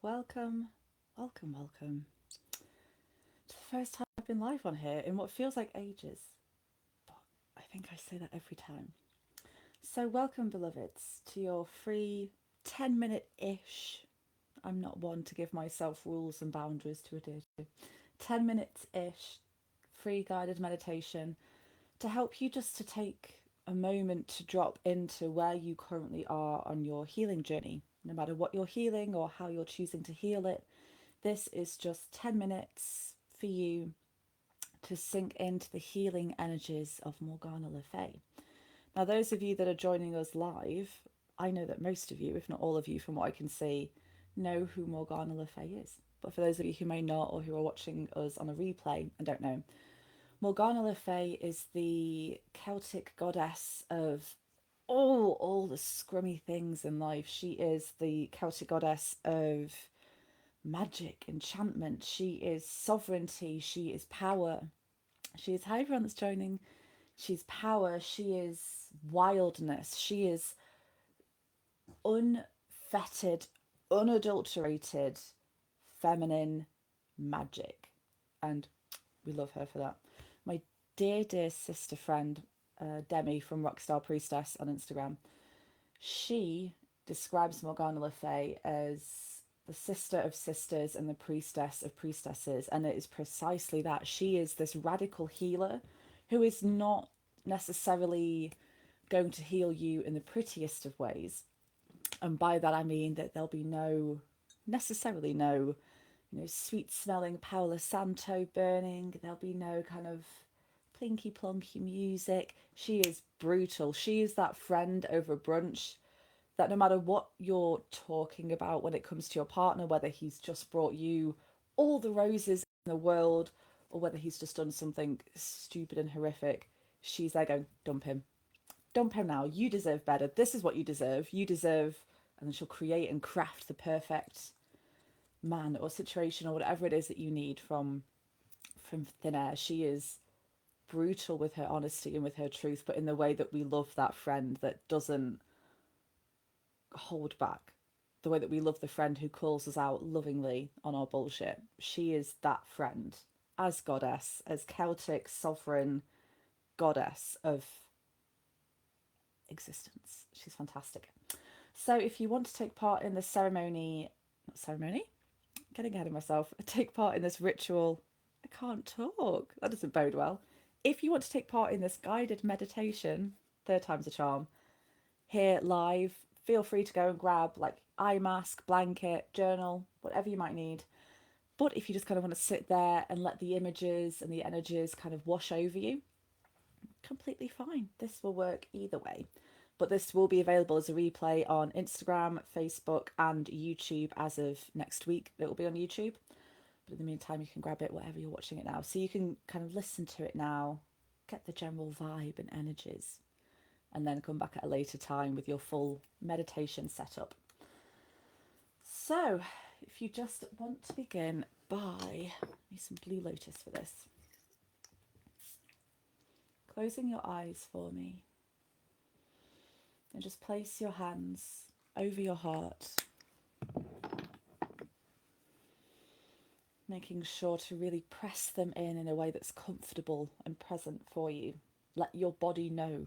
welcome, welcome to the first time I've been live on here in what feels like ages, but I think I say that every time. So, welcome, beloveds, to your free 10-minute ish. I'm not one to give myself rules and boundaries to adhere to. 10 minutes ish free guided meditation to help you just to take a moment to drop into where you currently are on your healing journey. No matter what you're healing or how you're choosing to heal it, this is just 10 minutes for you to sink into the healing energies of Morganna Le Fay. Now, those of you that are joining us live, I know that most of you, if not all of you, from what I can see, know who Morganna Le Fay is. But for those of you who may not, or who are watching us on a replay and don't know, Morganna Le Fay is the Celtic goddess of all the scrummy things in life. She is the Celtic goddess of magic, enchantment. She is sovereignty. She is power. She is, hi everyone that's joining. She's power. She is wildness. She is unfettered, unadulterated, feminine magic. And we love her for that. My dear sister friend, Demi from Mother Priestess on Instagram, she describes Morganna Le Fay as the sister of sisters and the priestess of priestesses. And it is precisely that. She is this radical healer who is not necessarily going to heal you in the prettiest of ways. And by that I mean that there'll be necessarily no sweet smelling Paolo Santo burning. There'll be no kind of plinky plonky music. She is brutal. She is that friend over brunch that no matter what you're talking about when it comes to your partner, whether he's just brought you all the roses in the world or whether he's just done something stupid and horrific, she's there going, dump him. Dump him now. You deserve better. This is what you deserve. You deserve. And then she'll create and craft the perfect man or situation or whatever it is that you need from thin air. She is brutal with her honesty and with her truth, but in the way that we love that friend that doesn't hold back, the way that we love the friend who calls us out lovingly on our bullshit. She is that friend as goddess, as Celtic sovereign goddess of existence. She's fantastic. So if you want to take part in the getting ahead of myself, take part in this ritual, I can't talk, that doesn't bode well. If you want to take part in this guided meditation, third time's a charm, here live, feel free to go and grab like eye mask, blanket, journal, whatever you might need. But if you just kind of want to sit there and let the images and the energies kind of wash over you, completely fine. This will work either way. But this will be available as a replay on Instagram, Facebook, and YouTube as of next week. It will be on YouTube. But in the meantime, you can grab it wherever you're watching it now. So you can kind of listen to it now, get the general vibe and energies, and then come back at a later time with your full meditation setup. So if you just want to begin by, need some Blue Lotus for this. Closing your eyes for me. And just place your hands over your heart, making sure to really press them in a way that's comfortable and present for you. Let your body know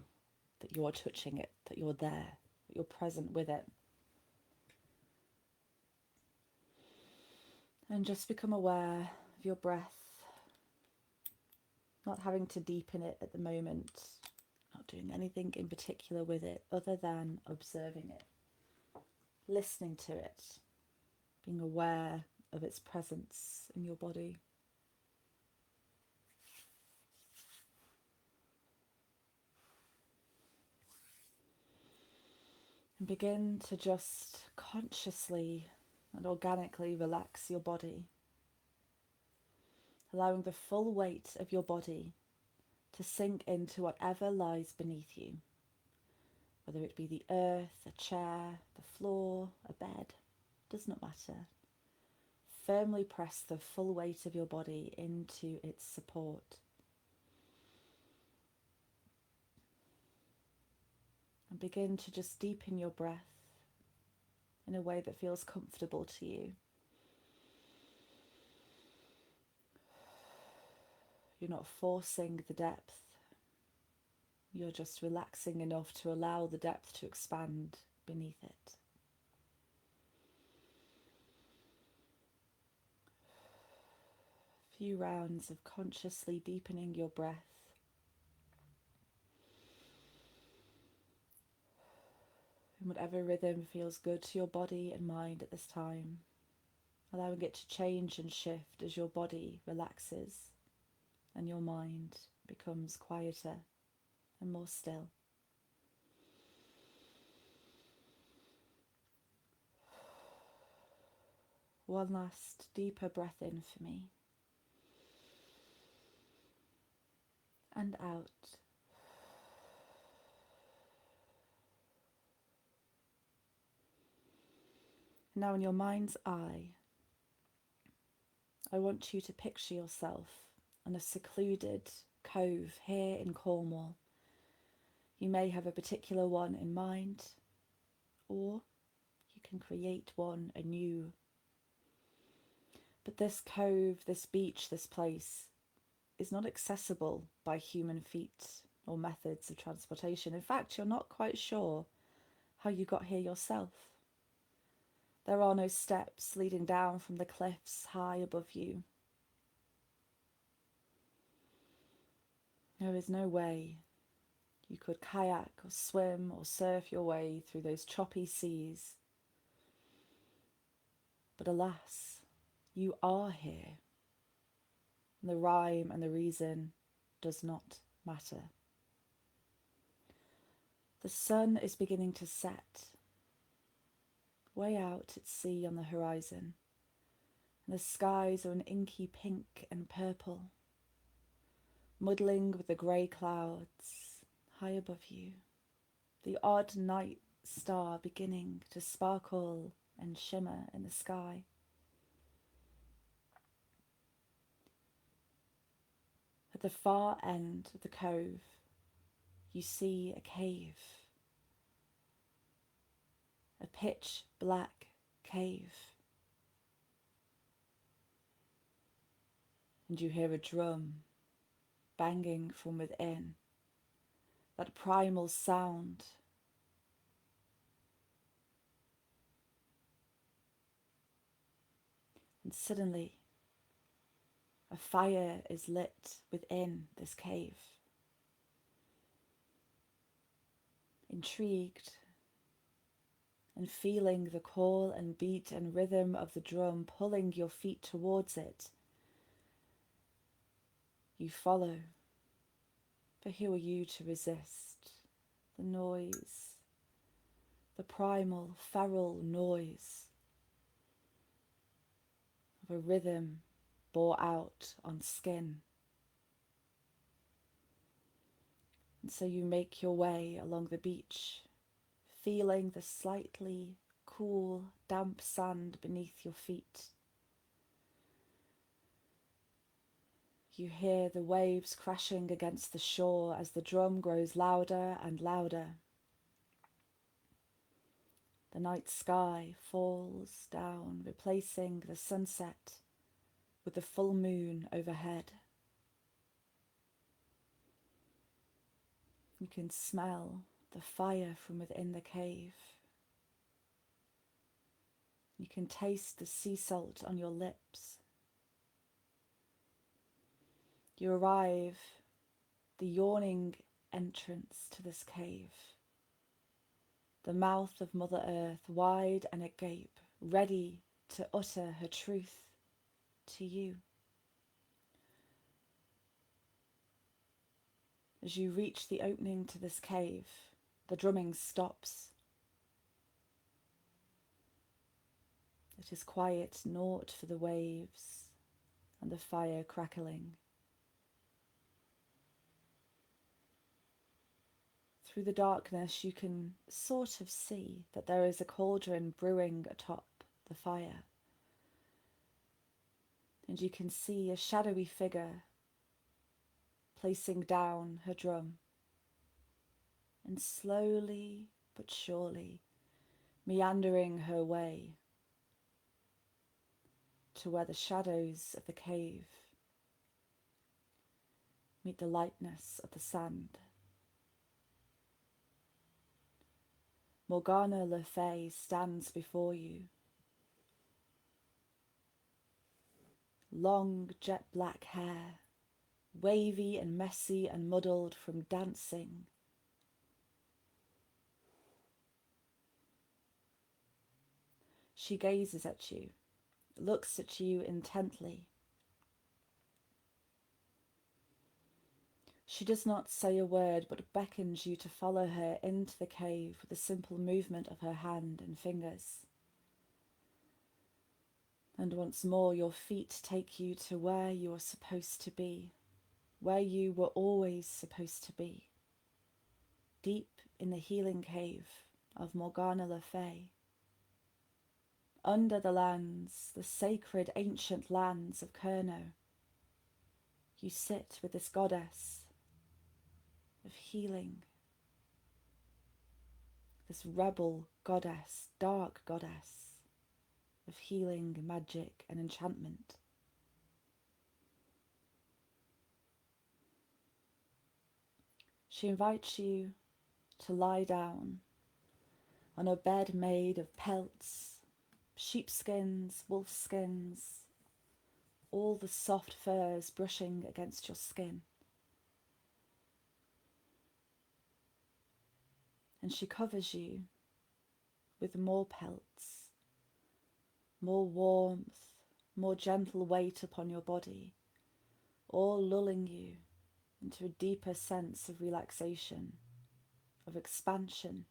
that you are touching it, that you're there, that you're present with it. And just become aware of your breath, not having to deepen it at the moment, not doing anything in particular with it other than observing it, listening to it, being aware of its presence in your body. And begin to just consciously and organically relax your body, allowing the full weight of your body to sink into whatever lies beneath you, whether it be the earth, a chair, the floor, a bed, does not matter. Firmly press the full weight of your body into its support. And begin to just deepen your breath in a way that feels comfortable to you. You're not forcing the depth. You're just relaxing enough to allow the depth to expand beneath it. A few rounds of consciously deepening your breath. In whatever rhythm feels good to your body and mind at this time, allowing it to change and shift as your body relaxes and your mind becomes quieter and more still. One last deeper breath in for me. And out. Now in your mind's eye, I want you to picture yourself in a secluded cove here in Cornwall. You may have a particular one in mind, or you can create one anew. But this cove, this beach, this place is not accessible by human feet or methods of transportation. In fact, you're not quite sure how you got here yourself. There are no steps leading down from the cliffs high above you. There is no way you could kayak or swim or surf your way through those choppy seas. But alas, you are here. And the rhyme and the reason does not matter. The sun is beginning to set, way out at sea on the horizon, and the skies are an inky pink and purple, muddling with the grey clouds high above you, the odd night star beginning to sparkle and shimmer in the sky. At the far end of the cove, you see a cave, a pitch black cave. And you hear a drum banging from within, that primal sound. And suddenly, a fire is lit within this cave. Intrigued and feeling the call and beat and rhythm of the drum pulling your feet towards it, you follow. But who are you to resist the noise, the primal, feral noise of a rhythm bore out on skin? And so you make your way along the beach, feeling the slightly cool, damp sand beneath your feet. You hear the waves crashing against the shore as the drum grows louder and louder. The night sky falls down, replacing the sunset with the full moon overhead. You can smell the fire from within the cave. You can taste the sea salt on your lips. You arrive the yawning entrance to this cave, the mouth of Mother Earth wide and agape, ready to utter her truth to you. As you reach the opening to this cave, the drumming stops. It is quiet, naught for the waves and the fire crackling. Through the darkness, you can sort of see that there is a cauldron brewing atop the fire. And you can see a shadowy figure placing down her drum and slowly but surely meandering her way to where the shadows of the cave Meet the lightness of the sand. Morganna Le Fay stands before you. Long jet black hair, wavy and messy and muddled from dancing. She gazes at you, looks at you intently. She does not say a word, but beckons you to follow her into the cave with a simple movement of her hand and fingers. And once more your feet take you to where you are supposed to be, where you were always supposed to be, deep in the healing cave of Morganna Le Fay. Under the lands, the sacred ancient lands of Cornwall, you sit with this goddess of healing, this rebel goddess, dark goddess of healing, magic and enchantment. She invites you to lie down on a bed made of pelts, sheepskins, wolfskins, all the soft furs brushing against your skin. And she covers you with more pelts, more warmth, more gentle weight upon your body, all lulling you into a deeper sense of relaxation, of expansion.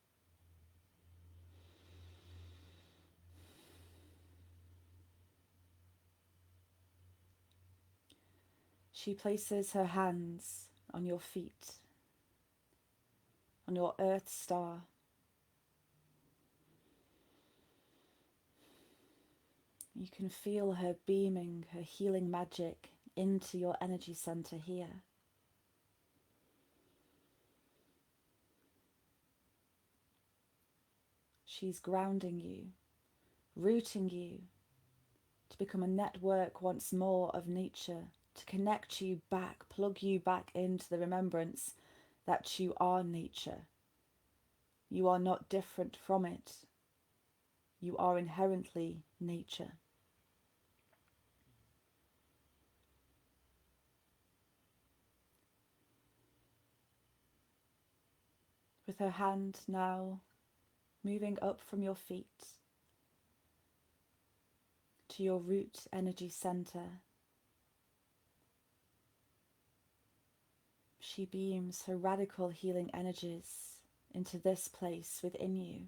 She places her hands on your feet, on your earth star. You can feel her beaming her healing magic into your energy center here. She's grounding you, rooting you to become a network once more of nature, to connect you back, plug you back into the remembrance that you are nature. You are not different from it. You are inherently nature. With her hand now moving up from your feet to your root energy center, she beams her radical healing energies into this place within you,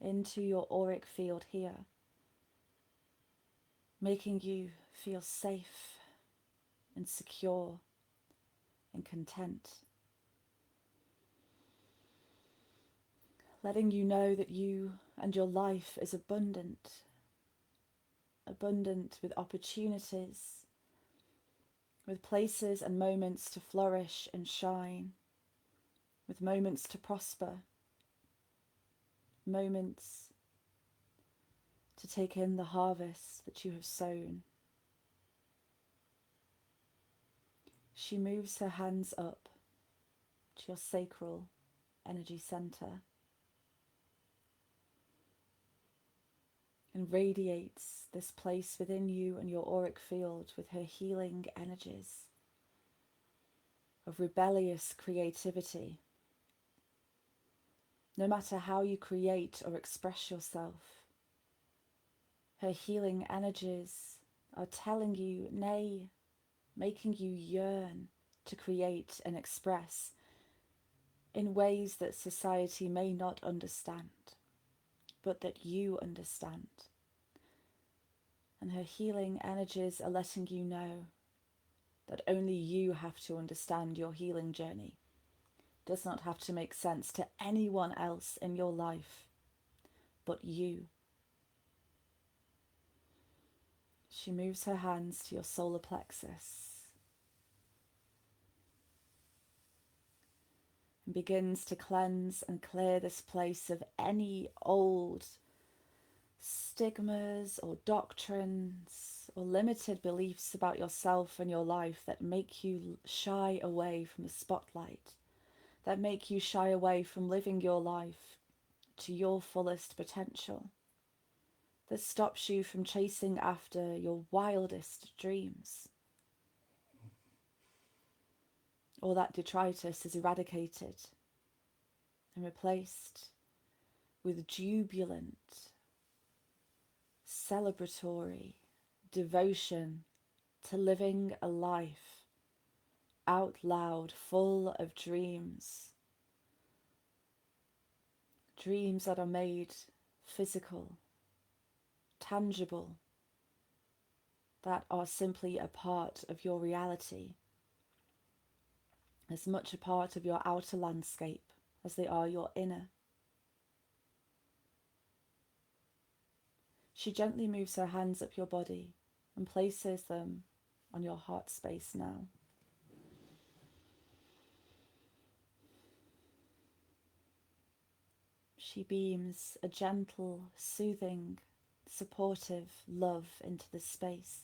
into your auric field here, making you feel safe and secure and content. Letting you know that you and your life is abundant with opportunities, with places and moments to flourish and shine, with moments to prosper, moments to take in the harvest that you have sown. She moves her hands up to your sacral energy center and radiates this place within you and your auric field with her healing energies of rebellious creativity. No matter how you create or express yourself, her healing energies are telling you, nay, making you yearn to create and express in ways that society may not understand, but that you understand. And her healing energies are letting you know that only you have to understand your healing journey. It does not have to make sense to anyone else in your life but you. She moves her hands to your solar plexus and begins to cleanse and clear this place of any old stigmas or doctrines or limited beliefs about yourself and your life that make you shy away from the spotlight, that make you shy away from living your life to your fullest potential, that stops you from chasing after your wildest dreams. All that detritus is eradicated and replaced with jubilant, celebratory devotion to living a life out loud, full of dreams. Dreams that are made physical, tangible, that are simply a part of your reality, as much a part of your outer landscape as they are your inner. She gently moves her hands up your body and places them on your heart space now. She beams a gentle, soothing, supportive love into the space.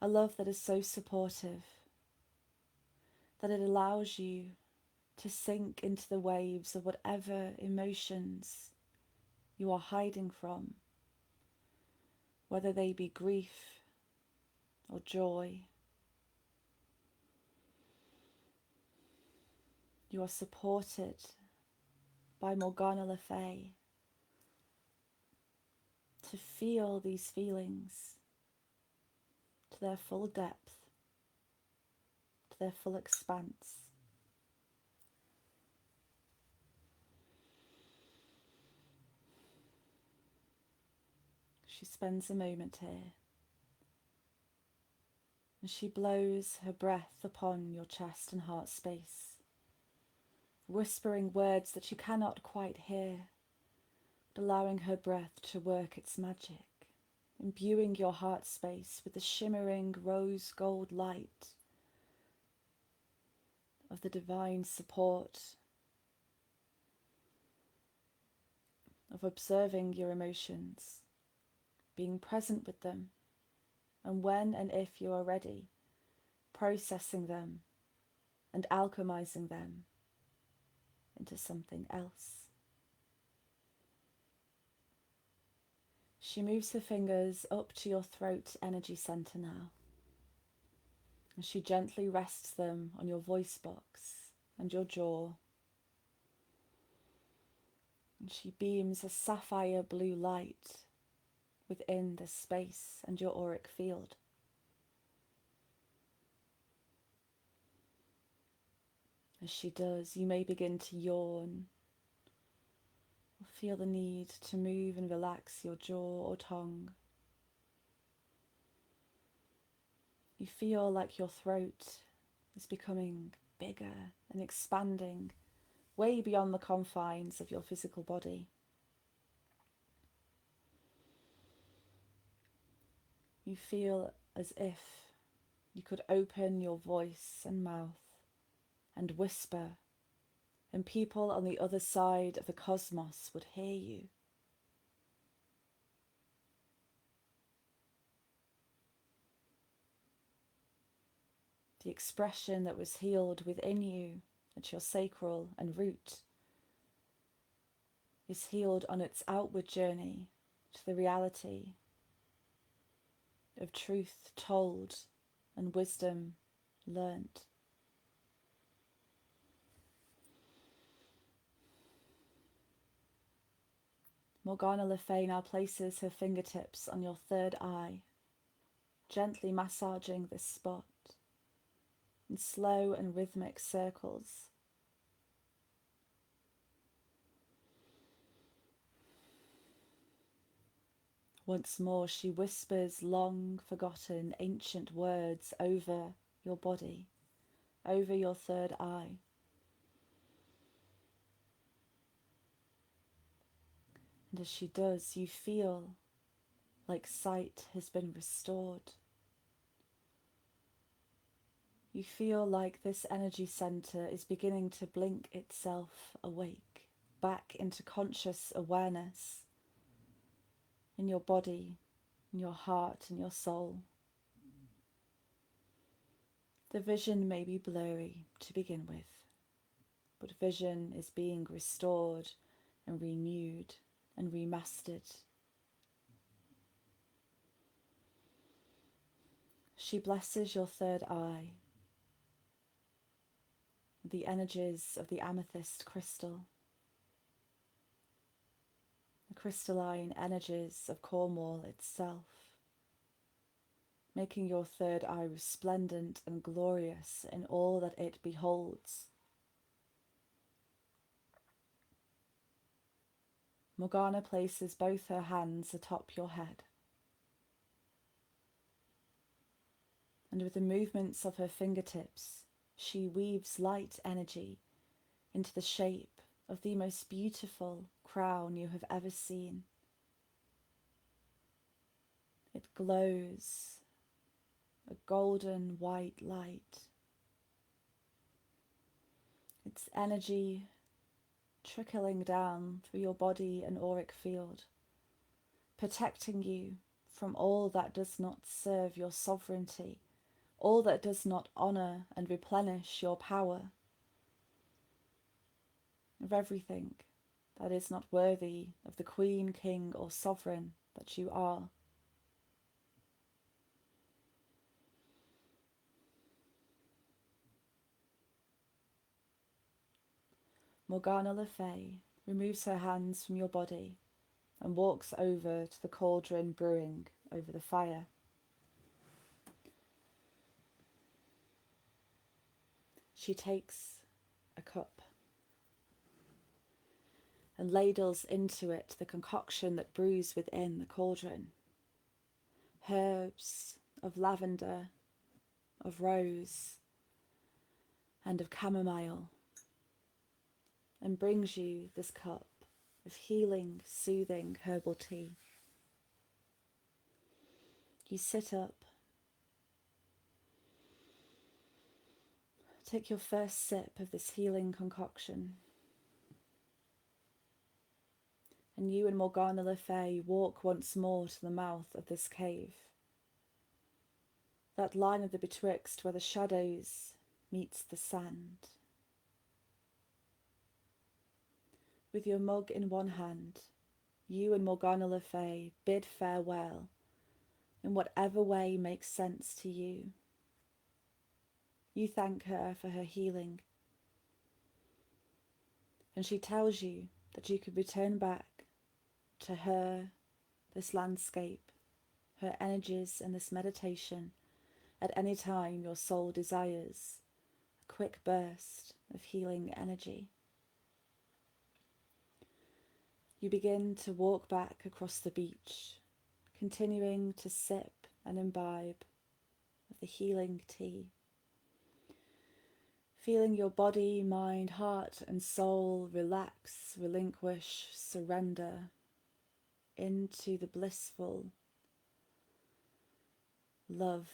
A love that is so supportive that it allows you to sink into the waves of whatever emotions you are hiding from, whether they be grief or joy. You are supported by Morganna Le Fay to feel these feelings to their full depth, to their full expanse. She spends a moment here and she blows her breath upon your chest and heart space, whispering words that you cannot quite hear, but allowing her breath to work its magic, imbuing your heart space with the shimmering rose gold light of the divine support, of observing your emotions, being present with them, and when and if you are ready, processing them and alchemizing them into something else. She moves her fingers up to your throat energy center now, and she gently rests them on your voice box and your jaw. And she beams a sapphire blue light within the space and your auric field. As she does, you may begin to yawn or feel the need to move and relax your jaw or tongue. You feel like your throat is becoming bigger and expanding way beyond the confines of your physical body. You feel as if you could open your voice and mouth and whisper, and people on the other side of the cosmos would hear you. The expression that was healed within you at your sacral and root is healed on its outward journey to the reality of truth told and wisdom learnt. Morganna Le Fay now places her fingertips on your third eye, gently massaging this spot in slow and rhythmic circles. Once more, she whispers long forgotten ancient words over your body, over your third eye. And as she does, you feel like sight has been restored. You feel like this energy center is beginning to blink itself awake, back into conscious awareness in your body, in your heart and your soul. The vision may be blurry to begin with, but vision is being restored and renewed and remastered. She blesses your third eye, the energies of the amethyst crystal, the crystalline energies of Cornwall itself, making your third eye resplendent and glorious in all that it beholds. Morgana places both her hands atop your head, and with the movements of her fingertips, she weaves light energy into the shape of the most beautiful crown you have ever seen. It glows a golden white light. Its energy trickling down through your body and auric field, protecting you from all that does not serve your sovereignty, all that does not honour and replenish your power, of everything that is not worthy of the queen, king, or sovereign that you are. Morganna Le Fay removes her hands from your body and walks over to the cauldron brewing over the fire. She takes a cup and ladles into it the concoction that brews within the cauldron. Herbs of lavender, of rose, and of chamomile, and brings you this cup of healing, soothing herbal tea. You sit up, take your first sip of this healing concoction, and you and Morganna Le Fay walk once more to the mouth of this cave. That line of the betwixt where the shadows meets the sand. With your mug in one hand, you and Morganna Le Fay bid farewell in whatever way makes sense to you. You thank her for her healing, and she tells you that you could return back to her, this landscape, her energies and this meditation at any time your soul desires a quick burst of healing energy. You begin to walk back across the beach, continuing to sip and imbibe of the healing tea, feeling your body, mind, heart and soul relax, relinquish, surrender into the blissful love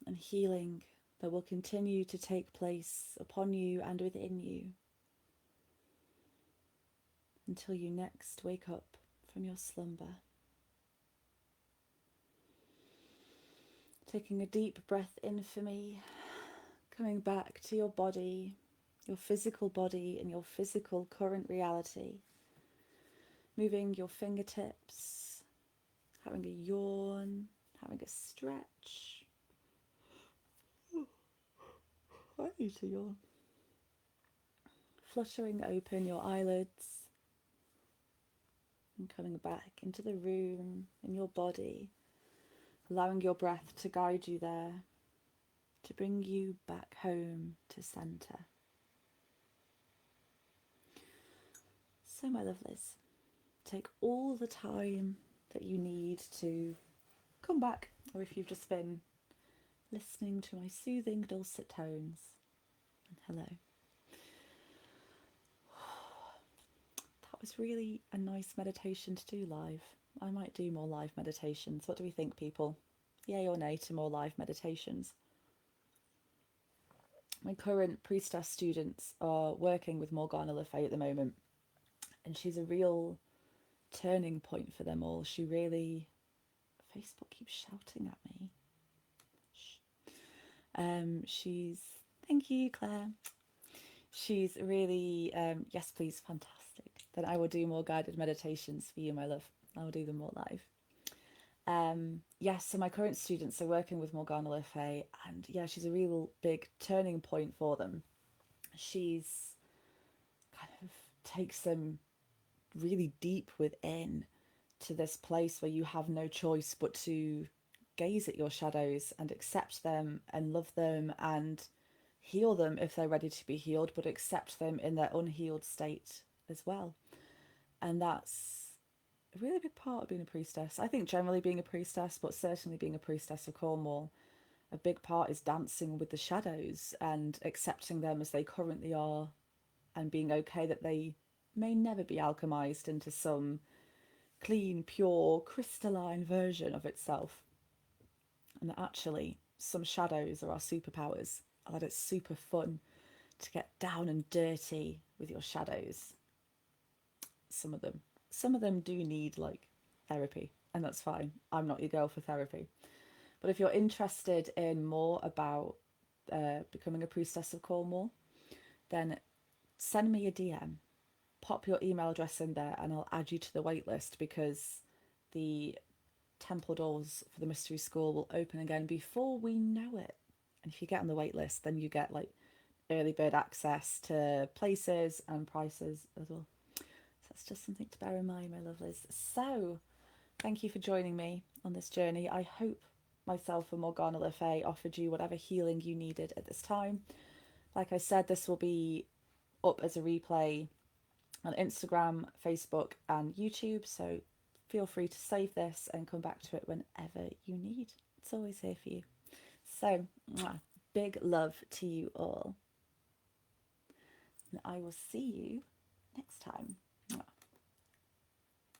and healing that will continue to take place upon you and within you until you next wake up from your slumber. Taking a deep breath in for me, coming back to your body, your physical body and your physical current reality, moving your fingertips, having a yawn, having a stretch. I need to yawn. Fluttering open your eyelids and coming back into the room, in your body, allowing your breath to guide you there, to bring you back home to centre. So my lovelies, take all the time that you need to come back, or if you've just been listening to my soothing dulcet tones, and hello. That was really a nice meditation to do live. I might do more live meditations. What do we think, people? Yay or nay to more live meditations? My current priestess students are working with Morganna Le Fay at the moment, and she's a real turning point for them all. She really Facebook keeps shouting at me. She's, thank you, Claire. She's really, yes, please, fantastic. Then I will do more guided meditations for you, my love. I will do them more live. Yes, so my current students are working with Morganna Le Fay, and yeah, she's a real big turning point for them. She's kind of takes them really deep within to this place where you have no choice but to gaze at your shadows and accept them and love them and heal them if they're ready to be healed, but accept them in their unhealed state as well. And that's a really big part of being a priestess. I think generally being a priestess, but certainly being a priestess of Cornwall, a big part is dancing with the shadows and accepting them as they currently are, and being okay that they may never be alchemized into some clean, pure, crystalline version of itself. And that actually, some shadows are our superpowers, and that it's super fun to get down and dirty with your shadows. Some of them. Some of them do need like therapy, and that's fine. I'm not your girl for therapy. But if you're interested in more about becoming a priestess of Cornwall, then send me a DM. Pop your email address in there and I'll add you to the waitlist, because the temple doors for the mystery school will open again before we know it. And if you get on the waitlist, then you get like early bird access to places and prices as well. So that's just something to bear in mind, my lovelies. So thank you for joining me on this journey. I hope myself and Morganna Le Fay offered you whatever healing you needed at this time. Like I said, this will be up as a replay on Instagram, Facebook, and YouTube. So feel free to save this and come back to it whenever you need. It's always here for you. So, big love to you all. And I will see you next time.